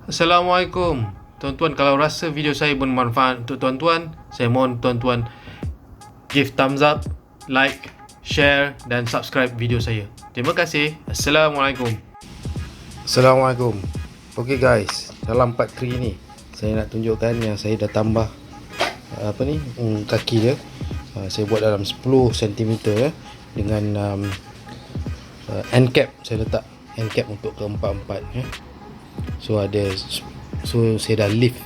Assalamualaikum. Tuan-tuan, kalau rasa video saya bermanfaat untuk tuan-tuan, saya mohon tuan-tuan give thumbs up, like, share dan subscribe video saya. Terima kasih. Assalamualaikum. Assalamualaikum. Okay guys, dalam part 3 ni saya nak tunjukkan yang saya dah tambah kaki dia. Saya buat dalam 10 cm dengan end cap. Saya letak end cap untuk keempat-empat So saya dah lift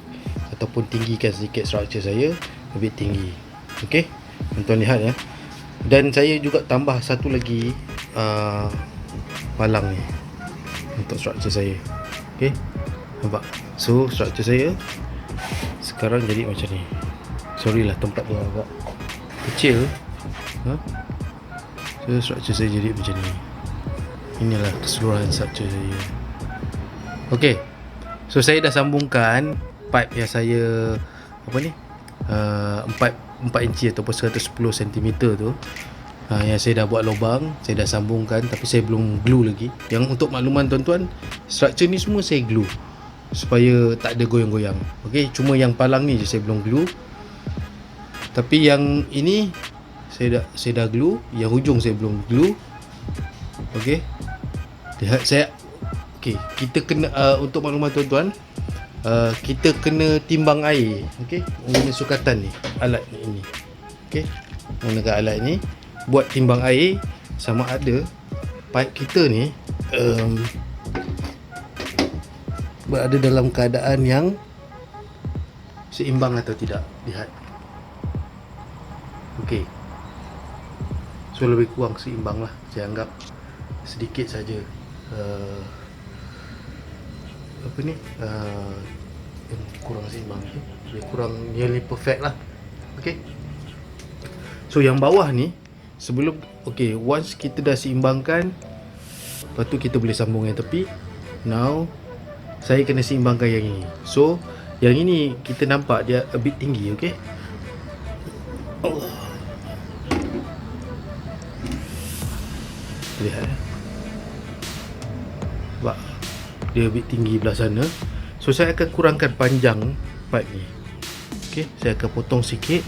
ataupun tinggikan sedikit structure saya lebih tinggi. Okey, tuan-tuan lihat ya. Dan saya juga tambah satu lagi palang ni untuk structure saya. Okey, nampak? So structure saya sekarang jadi macam ni. Sorry lah, tempat dia agak kecil. So structure saya jadi macam ni. Inilah keseluruhan structure saya. Okey, so saya dah sambungkan pipe yang saya 4 inci ataupun 110 cm tu, yang saya dah buat lubang, saya dah sambungkan tapi saya belum glue lagi. Yang untuk makluman tuan-tuan, structure ni semua saya glue supaya tak ada goyang-goyang. Okey, cuma yang palang ni je saya belum glue. Tapi yang ini saya dah glue, yang hujung saya belum glue. Okey, lihat saya. Okey, kita kena untuk maklumat tuan-tuan, kita kena timbang air. Okey, guna sukatan ni, alat ni. Okey, gunakan alat ni buat timbang air sama ada pipe kita ni berada dalam keadaan yang seimbang atau tidak. Lihat. Okey, so lebih kurang seimbang lah. Saya anggap sedikit saja kurang seimbang, dia kurang nearly perfect lah. Okay, so yang bawah ni sebelum, okay, once kita dah seimbangkan, lepas tu kita boleh sambung yang tepi. Now saya kena seimbangkan yang ini. So yang ini kita nampak dia a bit tinggi. Okay, lihat nampak dia a bit tinggi belah sana. So saya akan kurangkan panjang pipe ni. Okey, saya akan potong sikit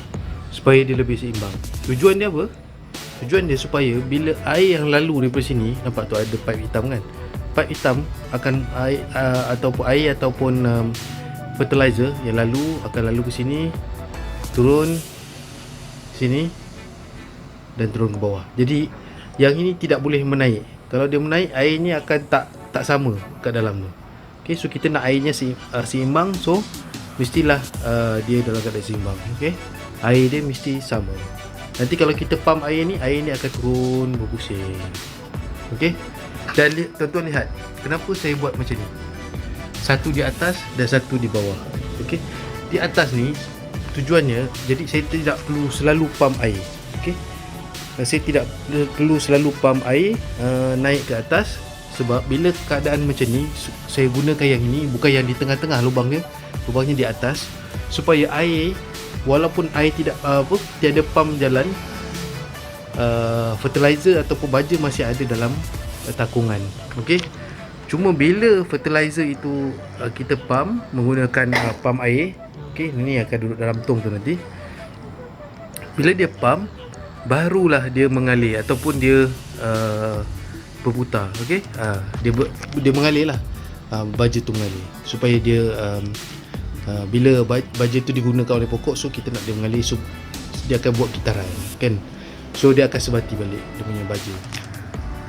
supaya dia lebih seimbang. Tujuan dia apa? Tujuan dia supaya bila air yang lalu daripada sini, nampak tu ada pipe hitam kan? Pipe hitam akan air ataupun fertilizer yang lalu akan lalu ke sini, turun sini dan turun ke bawah. Jadi yang ini tidak boleh menaik. Kalau dia menaik, airnya akan tak sama kat dalam tu. Okay, so kita nak airnya seimbang. So mestilah dia dalam keadaan seimbang. Okay, air dia mesti sama. Nanti kalau kita pump air ni akan turun berpusing. Okay, dan tuan-tuan lihat kenapa saya buat macam ni. Satu di atas dan satu di bawah. Okay, di atas ni tujuannya, jadi saya tidak perlu selalu pump air. Okay, saya tidak perlu selalu pump air naik ke atas. Sebab bila keadaan macam ni, saya gunakan yang ini, bukan yang di tengah-tengah lubangnya di atas, supaya air, walaupun air tiada pump jalan, fertilizer ataupun baja masih ada dalam takungan. Okey, cuma bila fertilizer itu kita pump menggunakan pump air, okey, ini akan duduk dalam tong tu nanti. Bila dia pump, barulah dia mengalir ataupun dia berputar. Okey, dia mengalir lah, baja tu mengalir supaya dia bila baja tu digunakan oleh pokok, so kita nak dia mengalir, so dia akan buat kitaran kan, so dia akan sebati balik dia punya baja.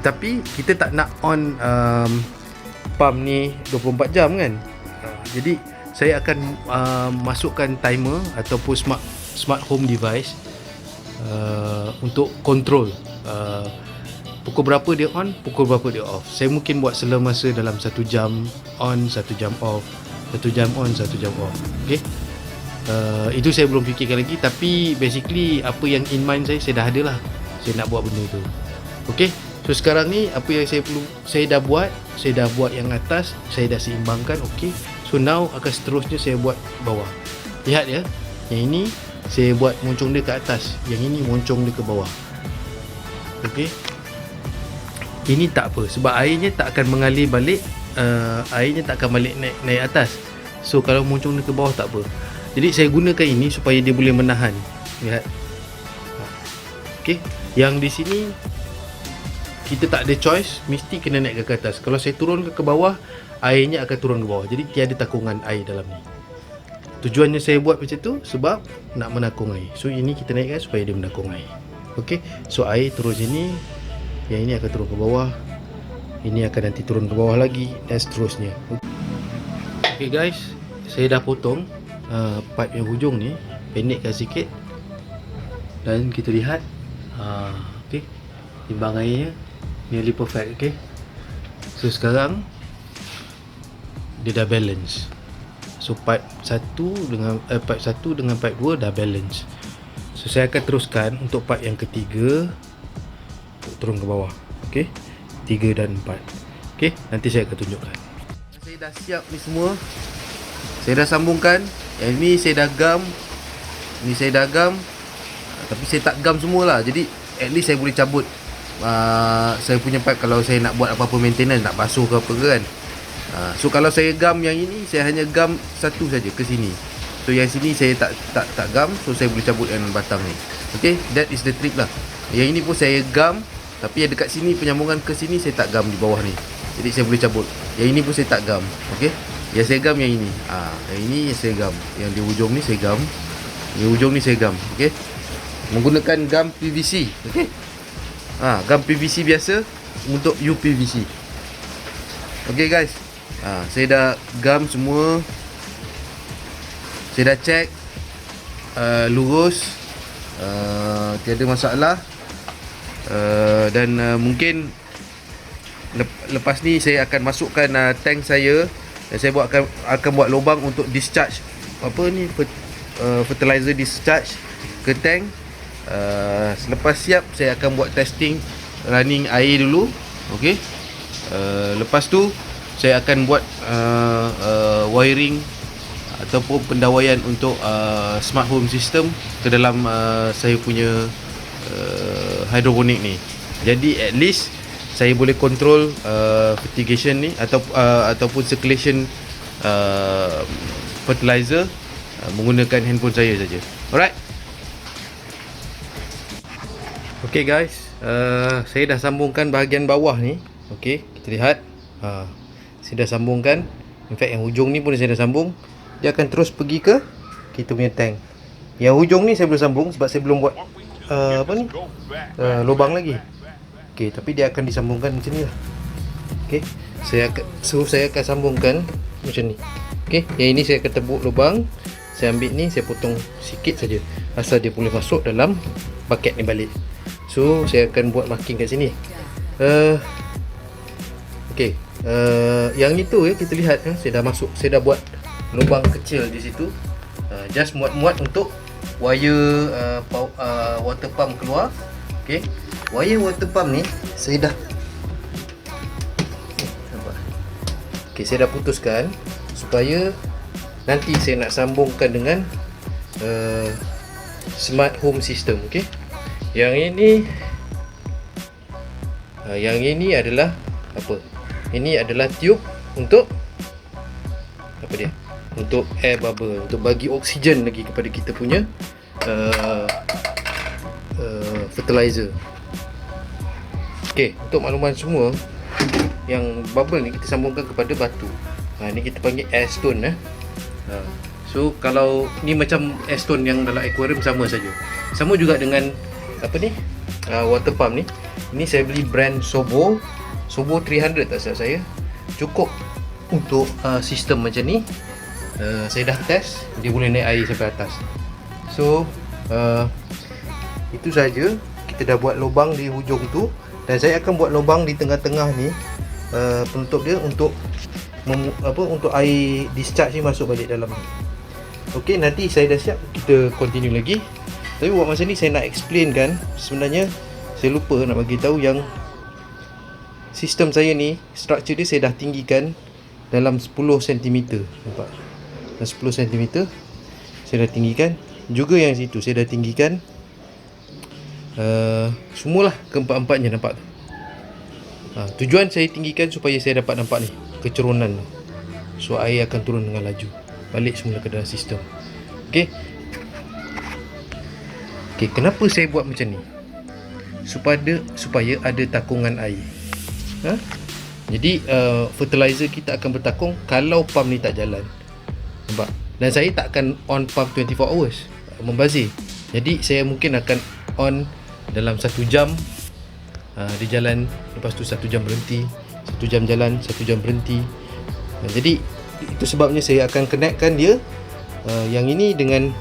Tapi kita tak nak on pump ni 24 jam kan. Jadi saya akan masukkan timer ataupun smart home device untuk control pukul berapa dia on, pukul berapa dia off. Saya mungkin buat selemasa dalam 1 jam on, 1 jam off, 1 jam on, 1 jam off. Okay, itu saya belum fikirkan lagi. Tapi basically apa yang in mind saya dah ada lah. Saya nak buat benda tu. Okay, so sekarang ni apa yang saya dah buat yang atas, saya dah seimbangkan. Okay, so now akan seterusnya saya buat bawah. Lihat ya, yang ini saya buat moncong dia ke atas, yang ini moncong dia ke bawah. Okay, ini tak apa, sebab airnya tak akan mengalir balik airnya tak akan balik naik atas. So kalau muncung ke bawah tak apa. Jadi saya gunakan ini supaya dia boleh menahan. Lihat. Okey, yang di sini kita tak ada choice, mesti kena naik ke atas. Kalau saya turun ke bawah, airnya akan turun ke bawah. Jadi tiada takungan air dalam ni. Tujuannya saya buat macam tu sebab nak menakung air. So ini kita naikkan supaya dia menakung air. Okey, so air turun sini, yang ini akan turun ke bawah, ini akan nanti turun ke bawah lagi dan seterusnya. Okey guys, saya dah potong pipe yang hujung ni, pendekkan sikit dan kita lihat okey, timbang airnya nearly perfect. Okey, so sekarang dia dah balance. So pipe 1 dengan pipe 2 dah balance. So saya akan teruskan untuk pipe yang ketiga untuk turun ke bawah. Okey, 3 dan 4. Okey, nanti saya akan tunjukkan. Saya dah siap ni semua. Saya dah sambungkan. Yang ni saya dah gam. Ni saya dah gam. Tapi saya tak gam semualah. Jadi at least saya boleh cabut saya punya pipe kalau saya nak buat apa-apa maintenance, nak basuh ke apa ke kan. So kalau saya gam yang ini, saya hanya gam satu saja ke sini. So yang sini saya tak gam, so saya boleh cabut dengan batang ni. Okay, that is the trick lah. Yang ini pun saya gam, tapi yang dekat sini penyambungan ke sini saya tak gam di bawah ni. Jadi saya boleh cabut. Yang ini pun saya tak gam. Okay, yang saya gam yang ini. Yang ini saya gam. Yang di hujung ni saya gam. Di hujung ni saya gam. Okay, menggunakan gam PVC. Okay, gam PVC biasa untuk UPVC. Okay guys, saya dah gam semua. Saya dah check lurus, tiada masalah. Dan mungkin lepas ni saya akan masukkan tank saya, dan saya akan buat lubang untuk discharge fertilizer discharge ke tank. Selepas siap, saya akan buat testing running air dulu. Okey, lepas tu saya akan buat wiring ataupun pendawaian untuk smart home system ke dalam saya punya hidroponik ni. Jadi at least saya boleh control fertigation ni ataupun circulation fertilizer menggunakan handphone saya saja. Alright. Okay guys, saya dah sambungkan bahagian bawah ni. Okay, kita lihat. Saya dah sambungkan. In fact yang hujung ni pun saya dah sambung. Dia akan terus pergi ke kita punya tank. Yang hujung ni saya belum sambung sebab saya belum buat lubang lagi. Okay, tapi dia akan disambungkan macam ni lah. Okay, saya akan sambungkan macam ni. Okay, yang ini saya akan tebuk lubang. Saya ambil ni, saya potong sikit saja, asal dia boleh masuk dalam bucket ni balik. So saya akan buat marking kat sini. Okay, yang itu kita lihat saya dah buat lubang kecil di situ. Just muat-muat untuk wire water pump keluar. Okay, wire water pump ni saya dah saya dah putuskan supaya nanti saya nak sambungkan dengan smart home system. Okay, yang ini adalah apa? Ini adalah tube untuk apa dia? Untuk air bubble, untuk bagi oksigen lagi kepada kita punya fertilizer. Okey, untuk makluman semua, yang bubble ni kita sambungkan kepada batu. Ni kita panggil air stone. So kalau ni macam air stone yang dalam aquarium, sama saja. Sama juga dengan apa ni? Water pump ni. Ini saya beli brand Sobo 300 tak silap saya. Cukup untuk sistem macam ni. Saya dah test, dia boleh naik air sampai atas. So itu saja. Kita dah buat lubang di hujung tu, dan saya akan buat lubang di tengah-tengah ni, penutup dia untuk untuk air discharge ni masuk balik dalam ni. Okey, nanti saya dah siap, kita continue lagi. Tapi buat masa ni saya nak explain kan, sebenarnya saya lupa nak bagi tahu yang sistem saya ni, structure dia saya dah tinggikan dalam 10 cm. Nampak? Dan 10 cm saya dah tinggikan. Juga yang situ saya dah tinggikan. Semualah keempat-empatnya, nampak tu. Tujuan saya tinggikan supaya saya dapat nampak ni. kecerunan tu. So air akan turun dengan laju, balik semula ke dalam sistem. Okey. Okey, kenapa saya buat macam ni? Supaya ada takungan air. Jadi fertilizer kita akan bertakung kalau pump ni tak jalan. Nampak? Dan saya tak akan on pump 24 hours, membazir. Jadi saya mungkin akan on dalam 1 jam, dia jalan, lepas tu 1 jam berhenti, 1 jam jalan, 1 jam berhenti. Jadi itu sebabnya saya akan connectkan dia, yang ini dengan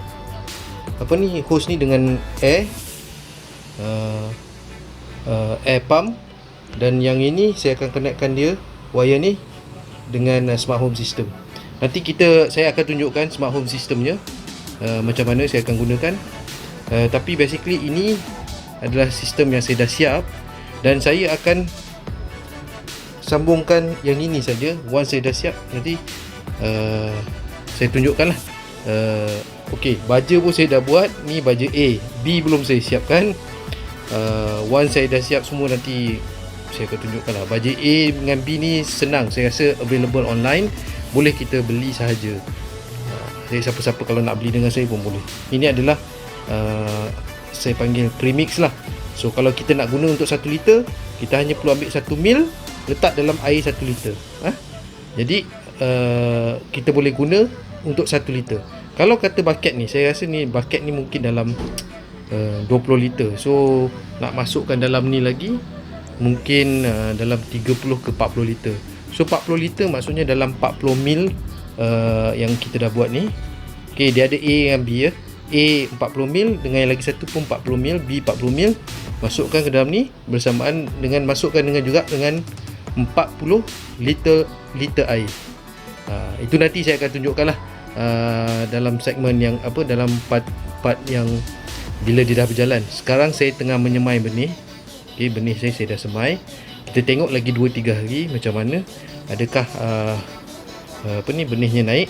hose ni dengan air pump, dan yang ini saya akan connectkan dia, wire ni, dengan smart home system. Nanti saya akan tunjukkan smart home systemnya, macam mana saya akan gunakan. Tapi basically ini adalah sistem yang saya dah siap, dan saya akan sambungkan yang ini saja. Once saya dah siap, nanti saya tunjukkan lah. Okey, baja pun saya dah buat. Ni baja A, B belum saya siapkan. Once saya dah siap semua, nanti saya akan tunjukkan lah. Baja A dengan B ni senang, saya rasa available online, boleh kita beli sahaja. Siapa-siapa kalau nak beli dengan saya pun boleh. Ini adalah saya panggil premix lah. So kalau kita nak guna untuk 1 liter, kita hanya perlu ambil 1 mil, letak dalam air 1 liter. Jadi kita boleh guna untuk 1 liter. Kalau kata bucket ni, saya rasa ni bucket ni mungkin dalam 20 liter. So nak masukkan dalam ni lagi, mungkin dalam 30 ke 40 liter. So 40 liter maksudnya dalam 40 mil yang kita dah buat ni. Okay, dia ada A dengan B ya. A 40 mil, dengan yang lagi satu pun 40 mil, B 40 mil. Masukkan ke dalam ni bersamaan dengan masukkan dengan juga dengan 40 liter air. Itu nanti saya akan tunjukkan lah dalam segmen yang dalam part yang bila dia dah berjalan. Sekarang saya tengah menyemai benih. Okay, benih saya dah semai. Kita tengok lagi 2-3 hari macam mana. Adakah benihnya naik.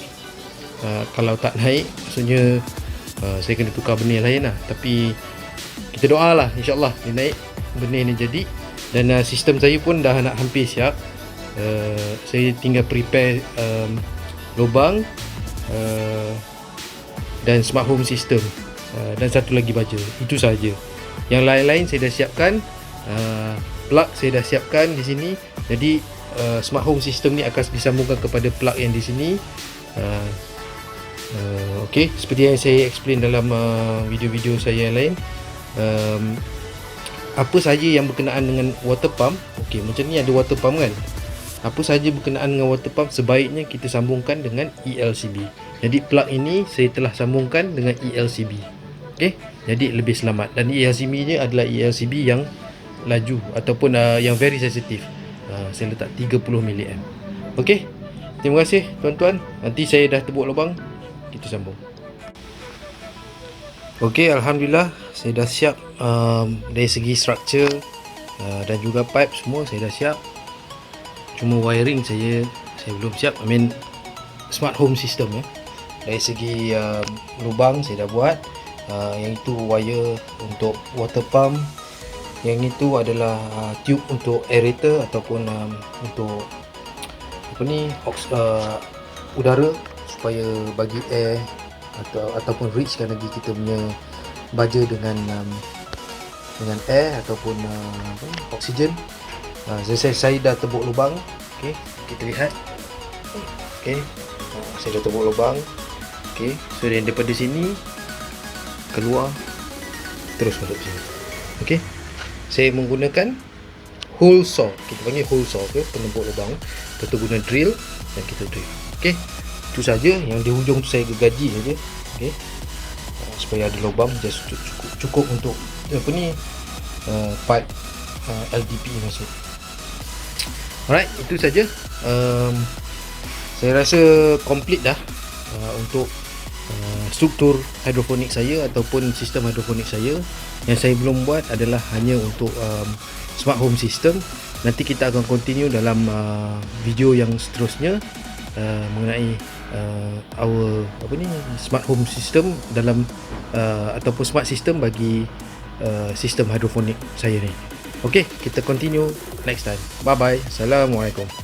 Kalau tak naik, maksudnya saya kena tukar benih lain lah. Tapi kita doa lah, insyaAllah dia naik, benih ni jadi. Dan sistem saya pun dah nak hampir siap. Saya tinggal prepare lubang dan smart home system, dan satu lagi baja. Itu saja. Yang lain-lain saya dah siapkan. Plug saya dah siapkan di sini. Jadi smart home system ni akan disambungkan kepada plug yang di sini. Okey, seperti yang saya explain dalam video-video saya yang lain. Apa sahaja yang berkenaan dengan water pump. Okey, macam ni ada water pump kan. Apa sahaja berkenaan dengan water pump, sebaiknya kita sambungkan dengan ELCB. Jadi plug ini saya telah sambungkan dengan ELCB. Okey, jadi lebih selamat. Dan ELCB nya adalah ELCB yang laju ataupun yang very sensitive. Saya letak 30 mA. Okey, terima kasih tuan-tuan. Nanti saya dah tebuk lubang, kita sambung. Okey, Alhamdulillah saya dah siap dari segi structure dan juga pipe semua saya dah siap. Cuma wiring saya belum siap. I mean smart home system ya. Dari segi lubang saya dah buat. Yang itu wire untuk water pump. Yang itu adalah tube untuk aerator ataupun untuk udara, supaya bagi air ataupun reachkan lagi kita punya baja dengan air ataupun oksigen. Saya dah tebuk lubang. Okey, kita lihat. Okey, saya dah tebuk lubang. Okey, so daripada sini keluar terus masuk sini. Okey, saya menggunakan hole saw. Kita panggil hole saw, okay? Penembuk lubang. Kita guna drill dan kita drill. Okey, itu saja. Yang di hujung tu saya gergaji saja. Okey, supaya ada lubang, just cukup untuk pipe LDP masuk. Alright, itu saja. Saya rasa complete dah untuk struktur hidroponik saya ataupun sistem hidroponik saya. Yang saya belum buat adalah hanya untuk smart home system. Nanti kita akan continue dalam video yang seterusnya mengenai our smart home system dalam ataupun smart system bagi sistem hidroponik saya ni. Okey, kita continue next time. Bye bye. Assalamualaikum.